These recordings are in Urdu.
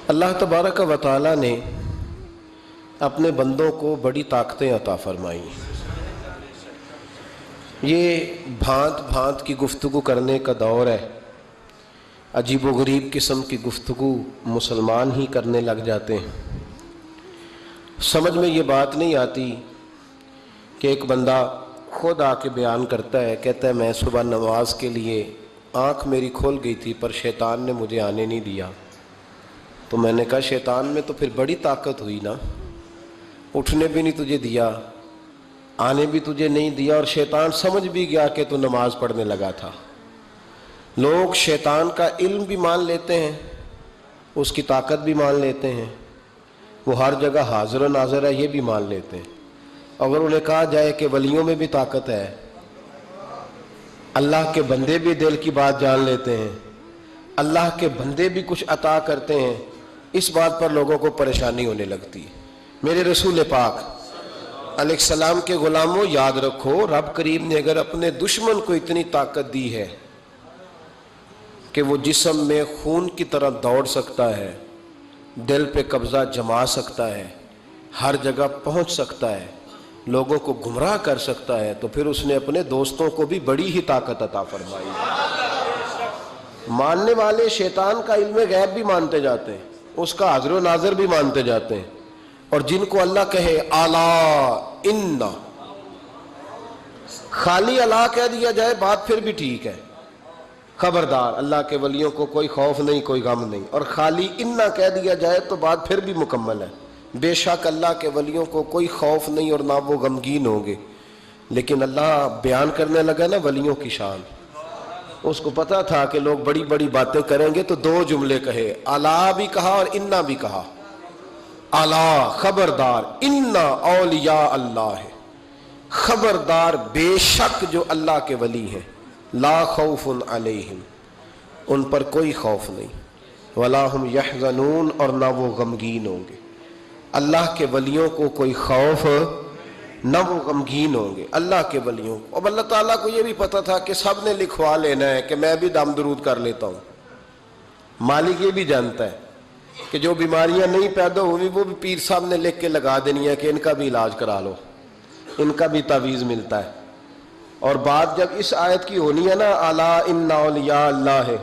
اللہ تبارک و تعالی نے اپنے بندوں کو بڑی طاقتیں عطا فرمائی۔ یہ بھانت بھانت کی گفتگو کرنے کا دور ہے، عجیب و غریب قسم کی گفتگو مسلمان ہی کرنے لگ جاتے ہیں۔ سمجھ میں یہ بات نہیں آتی کہ ایک بندہ خود آ کے بیان کرتا ہے، کہتا ہے میں صبح نماز کے لیے آنکھ میری کھول گئی تھی پر شیطان نے مجھے آنے نہیں دیا۔ تو میں نے کہا شیطان میں تو پھر بڑی طاقت ہوئی نا، اٹھنے بھی نہیں تجھے دیا، آنے بھی تجھے نہیں دیا، اور شیطان سمجھ بھی گیا کہ تو نماز پڑھنے لگا تھا۔ لوگ شیطان کا علم بھی مان لیتے ہیں، اس کی طاقت بھی مان لیتے ہیں، وہ ہر جگہ حاضر و ناظر ہے یہ بھی مان لیتے ہیں۔ اگر انہیں کہا جائے کہ ولیوں میں بھی طاقت ہے، اللہ کے بندے بھی دل کی بات جان لیتے ہیں، اللہ کے بندے بھی کچھ عطا کرتے ہیں، اس بات پر لوگوں کو پریشانی ہونے لگتی ہے۔ میرے رسول پاک علیہ السلام کے غلاموں یاد رکھو، رب کریم نے اگر اپنے دشمن کو اتنی طاقت دی ہے کہ وہ جسم میں خون کی طرح دوڑ سکتا ہے، دل پہ قبضہ جما سکتا ہے، ہر جگہ پہنچ سکتا ہے، لوگوں کو گمراہ کر سکتا ہے، تو پھر اس نے اپنے دوستوں کو بھی بڑی ہی طاقت عطا فرمائی۔ ماننے والے شیطان کا علم غیب بھی مانتے جاتے ہیں، اس کا حاضر و ناظر بھی مانتے جاتے ہیں، اور جن کو اللہ کہے الا ان، خالی الا کہہ دیا جائے بات پھر بھی ٹھیک ہے، خبردار اللہ کے ولیوں کو کوئی خوف نہیں کوئی غم نہیں، اور خالی انا کہہ دیا جائے تو بات پھر بھی مکمل ہے۔ بے شک اللہ کے ولیوں کو کوئی خوف نہیں اور نہ وہ غمگین ہوں گے، لیکن اللہ بیان کرنے لگا نا ولیوں کی شان، اس کو پتا تھا کہ لوگ بڑی بڑی باتیں کریں گے تو دو جملے کہے، الا بھی کہا اور انا بھی کہا۔ الا خبردار، انا اولیاء اللہ ہے، خبردار بے شک جو اللہ کے ولی ہیں، لا خوف علیہم، ان پر کوئی خوف نہیں، ولا ہم یحزنون، اور نہ وہ غمگین ہوں گے۔ اللہ کے ولیوں کو کوئی خوف نہ وہ غمگین ہوں گے، اللہ کے ولیوں کو۔ اب اللہ تعالیٰ کو یہ بھی پتا تھا کہ سب نے لکھوا لینا ہے کہ میں بھی دم درود کر لیتا ہوں۔ مالک یہ بھی جانتا ہے کہ جو بیماریاں نہیں پیدا ہوئی وہ بھی پیر صاحب نے لکھ کے لگا دینی ہے کہ ان کا بھی علاج کرا لو، ان کا بھی تعویذ ملتا ہے۔ اور بات جب اس آیت کی ہونی ہے نا الا ان اولیاء اللہ ہے،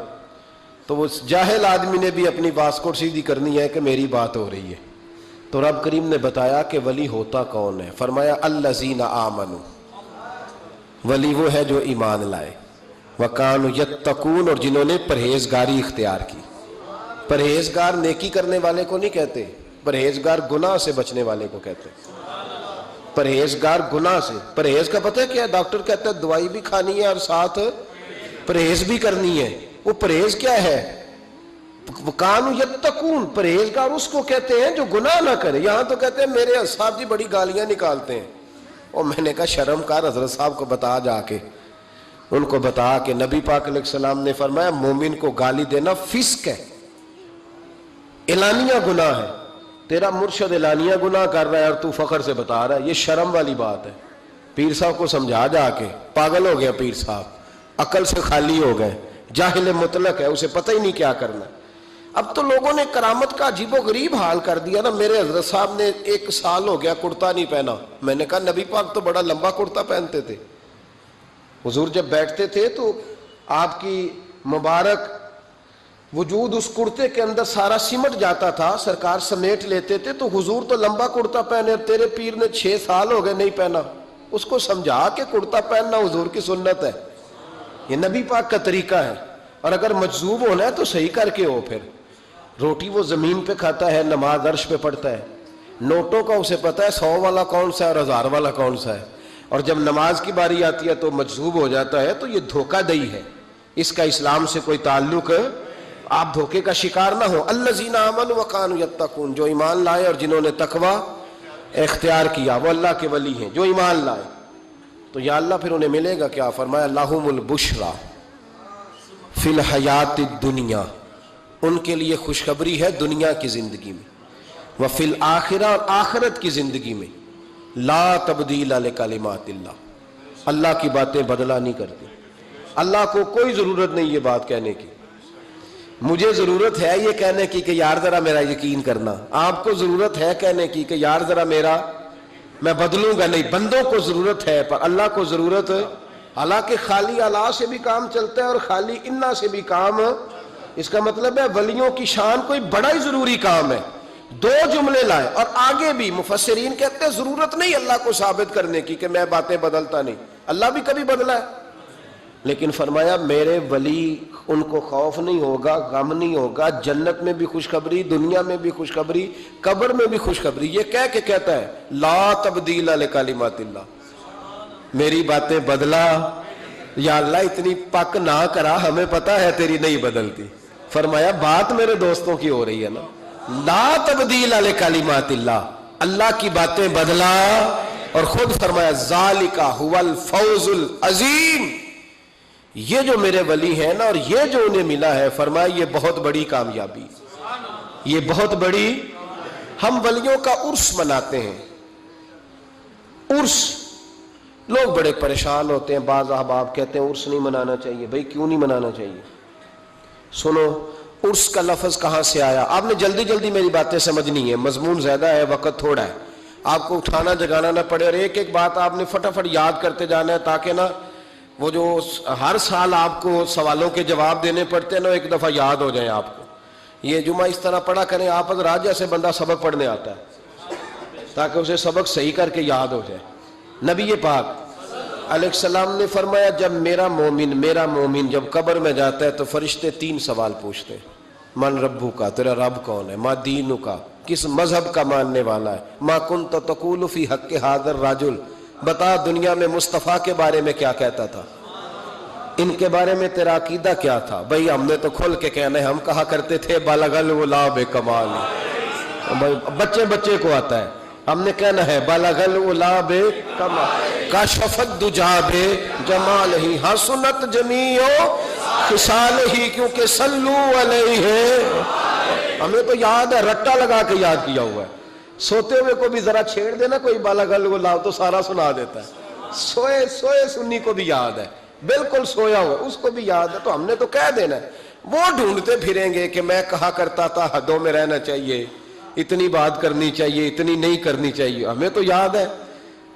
تو وہ جاہل آدمی نے بھی اپنی واسکٹ سیدھی کرنی ہے کہ میری بات ہو رہی ہے۔ تو رب کریم نے بتایا کہ ولی ہوتا کون ہے، فرمایا الذین آمنوا، ولی وہ ہے جو ایمان لائے، وکانوا یتقون، اور جنہوں نے پرہیزگاری اختیار کی۔ پرہیزگار نیکی کرنے والے کو نہیں کہتے، پرہیزگار گناہ سے بچنے والے کو کہتے ہیں۔ پرہیزگار گناہ سے، پرہیز کا پتہ ہے کیا ہے؟ ڈاکٹر کہتا ہے دوائی بھی کھانی ہے اور ساتھ پرہیز بھی کرنی ہے۔ وہ پرہیز کیا ہے؟ وَكَانُوا يَتَّقُونَ، پرہیزگار اس کو کہتے ہیں جو گناہ نہ کرے۔ یہاں تو کہتے ہیں میرے اصحاب جی بڑی گالیاں نکالتے ہیں، اور میں نے کہا شرم کار، حضرت صاحب کو بتا، جا کے ان کو بتا کہ نبی پاک علیہ السلام نے فرمایا مومن کو گالی دینا فسق ہے، اعلانیہ گناہ ہے۔ تیرا مرشد اعلانیہ گناہ کر رہا ہے اور تو فخر سے بتا رہا ہے، یہ شرم والی بات ہے۔ پیر صاحب کو سمجھا جا کے، پاگل ہو گیا پیر صاحب، عقل سے خالی ہو گئے، جاہل مطلق ہے، اسے پتہ ہی نہیں کیا کرنا۔ اب تو لوگوں نے کرامت کا عجیب و غریب حال کر دیا نا۔ میرے حضرت صاحب نے 1 سال ہو گیا کرتا نہیں پہنا۔ میں نے کہا نبی پاک تو بڑا لمبا کرتا پہنتے تھے، حضور جب بیٹھتے تھے تو آپ کی مبارک وجود اس کرتے کے اندر سارا سمٹ جاتا تھا، سرکار سمیٹ لیتے تھے، تو حضور تو لمبا کرتا پہنے، تیرے پیر نے 6 سال ہو گئے نہیں پہنا۔ اس کو سمجھا کہ کرتا پہننا حضور کی سنت ہے، یہ نبی پاک کا طریقہ ہے، اور اگر مجذوب ہونا ہے تو صحیح کر کے ہو۔ پھر روٹی وہ زمین پہ کھاتا ہے، نماز عرش پہ پڑھتا ہے، نوٹوں کا اسے پتہ ہے 100 والا کون سا ہے اور 1000 والا کون سا ہے، اور جب نماز کی باری آتی ہے تو مجذوب ہو جاتا ہے۔ تو یہ دھوکہ دہی ہے، اس کا اسلام سے کوئی تعلق، آپ دھوکے کا شکار نہ ہو۔ الذین آمنوا وکانوا یتقون، جو ایمان لائے اور جنہوں نے تقوی اختیار کیا وہ اللہ کے ولی ہیں، جو ایمان لائے۔ تو یا اللہ پھر انہیں ملے گا کیا؟ فرمایا لہم البشریٰ فی الحیات الدنیا، ان کے لیے خوشخبری ہے دنیا کی زندگی میں، وفی الآخرہ، اور آخرت کی زندگی میں، لا تبدیل لکلمات اللہ، اللہ کی باتیں بدلہ نہیں کرتی، اللہ کو کوئی ضرورت نہیں یہ بات کہنے کی مجھے ضرورت ہے یہ کہنے کی کہ یار ذرا میرا یقین کرنا، آپ کو ضرورت ہے کہنے کی کہ یار ذرا میرا میں بدلوں گا نہیں، بندوں کو ضرورت ہے پر اللہ کو ضرورت ہے۔ حالانکہ خالی اللہ سے بھی کام چلتا ہے اور خالی انا سے بھی کام، اس کا مطلب ہے ولیوں کی شان کوئی بڑا ہی ضروری کام ہے۔ دو جملے لائے اور آگے بھی مفسرین کہتے ہیں ضرورت نہیں اللہ کو ثابت کرنے کی کہ میں باتیں بدلتا نہیں، اللہ بھی کبھی بدلا ہے، لیکن فرمایا میرے ولی ان کو خوف نہیں ہوگا، غم نہیں ہوگا، جنت میں بھی خوشخبری، دنیا میں بھی خوشخبری، قبر میں بھی خوشخبری۔ یہ کہہ کے کہتا ہے لا تبدیل لکلمات اللہ، میری باتیں بدلا یا اللہ اتنی پک نہ کرا، ہمیں پتا ہے تیری نہیں بدلتی۔ فرمایا بات میرے دوستوں کی ہو رہی ہے نا، لا تبدیل لکلمات اللہ، اللہ کی باتیں بدلا، اور خود فرمایا ذالک هو الفوز العظیم، یہ جو میرے ولی ہیں نا اور یہ جو انہیں ملا ہے، فرمایا یہ بہت بڑی کامیابی، یہ بہت بڑی۔ ہم ولیوں کا عرس مناتے ہیں، عرس، لوگ بڑے پریشان ہوتے ہیں، بعض احباب کہتے ہیں عرس نہیں منانا چاہیے۔ بھئی کیوں نہیں منانا چاہیے؟ سنو، عرس کا لفظ کہاں سے آیا؟ آپ نے جلدی جلدی میری باتیں سمجھنی ہے، مضمون زیادہ ہے، وقت تھوڑا ہے، آپ کو اٹھانا جگانا نہ پڑے، اور ایک ایک بات آپ نے فٹافٹ یاد کرتے جانا ہے، تاکہ نا وہ جو ہر سال آپ کو سوالوں کے جواب دینے پڑتے ہیں نا، ایک دفعہ یاد ہو جائیں آپ کو۔ یہ جمعہ اس طرح پڑھا کریں آپ حضرات جیسے بندہ سبق پڑھنے آتا ہے، تاکہ اسے سبق صحیح کر کے یاد ہو جائے۔ نبی پاک علیہ السلام نے فرمایا جب میرا مومن جب قبر میں جاتا ہے تو فرشتے 3 سوال پوچھتے ہیں، من ربو کا، تیرا رب کون ہے، ما دینو کا، کس مذہب کا ماننے والا ہے، ما کنت تقول فی حق ھذا الرجل، بتا دنیا میں مصطفیٰ کے بارے میں کیا کہتا تھا، ان کے بارے میں تیرا عقیدہ کیا تھا۔ بھئی ہم نے تو کھل کے کہنا ہے، ہم کہا کرتے تھے بلغ الغلام کمال، بچے کو آتا ہے، ہم نے کہنا ہے بلغ الغلام کمال، کشف الدجی بجمالہ، حسنت جمیع خصالہ، کیونکہ صلو علیہ، ہمیں تو یاد ہے، رٹا لگا کے یاد کیا ہوا ہے۔ سوتے ہوئے کو بھی ذرا چھیڑ دینا کوئی بلغ الغلام تو سارا سنا دیتا ہے، سوئے سنی کو بھی یاد ہے، بالکل سویا ہوا اس کو بھی یاد ہے، تو ہم نے تو کہہ دینا ہے۔ وہ ڈھونڈتے پھریں گے کہ میں کہا کرتا تھا حدوں میں رہنا چاہیے، اتنی بات کرنی چاہیے، اتنی نہیں کرنی چاہیے، ہمیں تو یاد ہے۔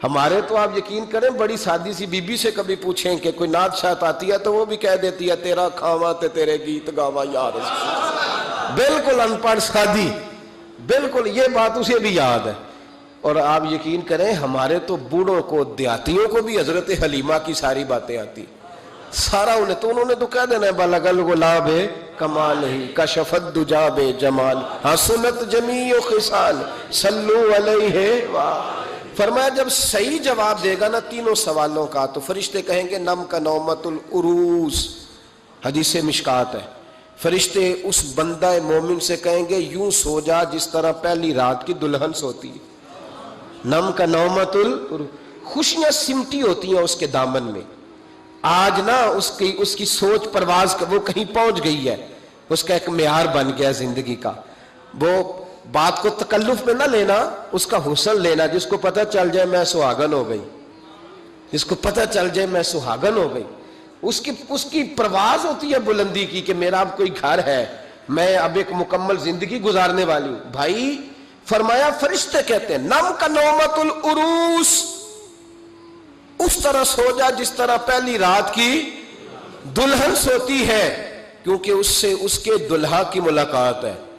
ہمارے تو آپ یقین کریں بڑی سادی سی بی بی سے کبھی پوچھیں کہ کوئی نعت شاعت آتی ہے تو وہ بھی کہہ دیتی ہے تیرا کھاواں تے تیرے گیت گاواں یا رسول، بالکل ان پڑھ سادی، بالکل یہ بات اسے بھی یاد ہے۔ اور آپ یقین کریں ہمارے تو بوڑھوں کو، دیہاتیوں کو بھی حضرت حلیمہ کی ساری باتیں آتی، سارا انہوں نے تو کہہ دینا ہے بلغ الغلام کمال ہی، کشف الدجی بجمال، حسنت جمیع خصال، صلو علیہ۔ فرمایا جب صحیح جواب دے گا نا تینوں سوالوں کا تو فرشتے کہیں گے نم کا نومت العروس، حدیث مشکات ہے، فرشتے اس بندہ مومن سے کہیں گے یوں سو جا جس طرح پہلی رات کی دلہن سوتی ہے، نم کا نومت العروس، خوشیاں سمٹی ہوتی ہیں اس کے دامن میں۔ آج نا اس کی سوچ پرواز وہ کہیں پہنچ گئی ہے، اس کا ایک معیار بن گیا زندگی کا، وہ بات کو تکلف میں نہ لینا، اس کا حسن لینا، جس کو پتہ چل جائے میں سہاگن ہو گئی، جس کو پتہ چل جائے میں سہاگن ہو گئی، اس کی پرواز ہوتی ہے بلندی کی کہ میرا اب کوئی گھر ہے، میں اب ایک مکمل زندگی گزارنے والی ہوں۔ بھائی فرمایا فرشتے کہتے ہیں نم کا نومت العروس، اس طرح سو جا جس طرح پہلی رات کی دلہن سوتی ہے، کیونکہ اس سے اس کے دلہا کی ملاقات ہے۔